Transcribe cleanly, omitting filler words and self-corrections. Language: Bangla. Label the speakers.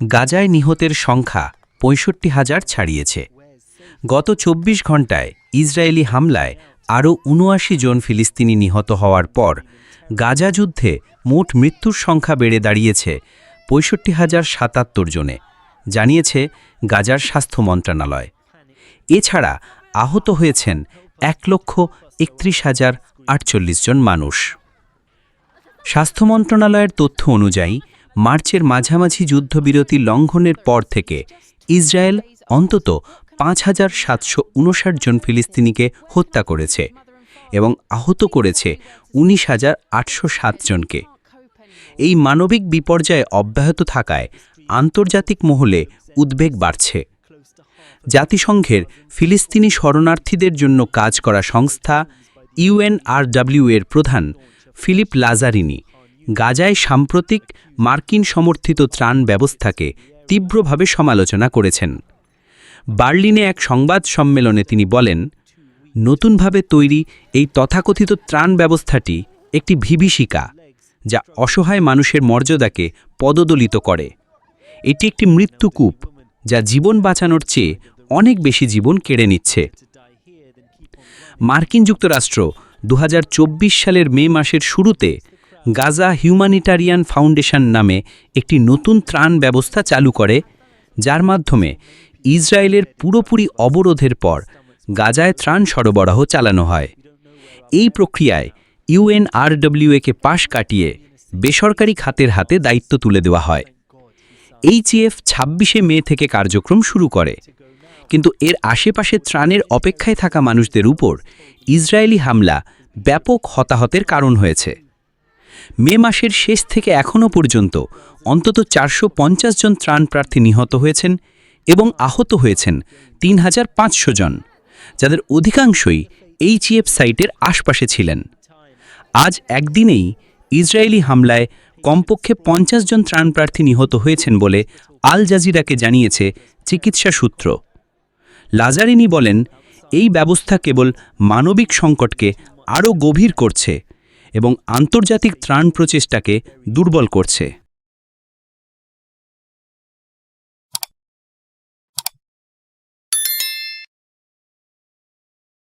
Speaker 1: গাজায় নিহতের সংখ্যা ৬৫,০০০ ছাড়িয়েছে। গত ২৪ ঘণ্টায় ইসরায়েলি হামলায় আরও ৭৯ জন ফিলিস্তিনি নিহত হওয়ার পর গাজা যুদ্ধে মোট মৃত্যুর সংখ্যা বেড়ে দাঁড়িয়েছে ৬৫,০৭৭ জনে, জানিয়েছে গাজার স্বাস্থ্য মন্ত্রণালয়। এছাড়া আহত হয়েছেন ১,৩১,০৪৮ জন মানুষ। স্বাস্থ্য মন্ত্রণালয়ের তথ্য অনুযায়ী মার্চের মাঝামাঝি যুদ্ধবিরতি লঙ্ঘনের পর থেকে ইসরায়েল অন্তত ৫,৭৫৯ জন ফিলিস্তিনিকে হত্যা করেছে এবং আহত করেছে ১৯,৮০৭ জনকে। এই মানবিক বিপর্যয় অব্যাহত থাকায় আন্তর্জাতিক মহলে উদ্বেগ বাড়ছে। জাতিসংঘের ফিলিস্তিনি শরণার্থীদের জন্য কাজ করা সংস্থা UNRW এর প্রধান ফিলিপ লাজারিনি গাজায় সাম্প্রতিক মার্কিন সমর্থিত ত্রাণ ব্যবস্থাকে তীব্রভাবে সমালোচনা করেছেন। বার্লিনে এক সংবাদ সম্মেলনে তিনি বলেন, নতুনভাবে তৈরি এই তথাকথিত ত্রাণ ব্যবস্থাটি একটি বিভীষিকা, যা অসহায় মানুষের মর্যাদাকে পদদলিত করে। এটি একটি মৃত্যুকূপ, যা জীবন বাঁচানোর চেয়ে অনেক বেশি জীবন কেড়ে নিচ্ছে। মার্কিন যুক্তরাষ্ট্র ২০২৪ সালের মে মাসের শুরুতে গাজা হিউম্যানিটারিয়ান ফাউন্ডেশন নামে একটি নতুন ত্রাণ ব্যবস্থা চালু করে, যার মাধ্যমে ইসরায়েলের পুরোপুরি অবরোধের পর গাজায় ত্রাণ সরবরাহ চালানো হয়। এই প্রক্রিয়ায় UNRWA-কে পাশ কাটিয়ে বেসরকারি খাতের হাতে দায়িত্ব তুলে দেওয়া হয়। HF ২৬ মে থেকে কার্যক্রম শুরু করে, কিন্তু এর আশেপাশে ত্রাণের অপেক্ষায় থাকা মানুষদের উপর ইসরায়েলি হামলা ব্যাপক হতাহতের কারণ হয়েছে। মে মাসের শেষ থেকে এখনও পর্যন্ত অন্তত ৪৫০ জন ত্রাণপ্রার্থী নিহত হয়েছেন এবং আহত হয়েছেন ৩,৫০০ জন, যাদের অধিকাংশই HF সাইটের আশপাশে ছিলেন। আজ একদিনেই ইসরায়েলি হামলায় কমপক্ষে ৫০ জন ত্রাণপ্রার্থী নিহত হয়েছেন বলে আল জাজিরাকে জানিয়েছে চিকিৎসা সূত্র। লাজারিনি বলেন, এই ব্যবস্থা কেবল মানবিক সংকটকে আরও গভীর করছে এবং আন্তর্জাতিক ত্রাণ প্রচেষ্টাকে দুর্বল করছে।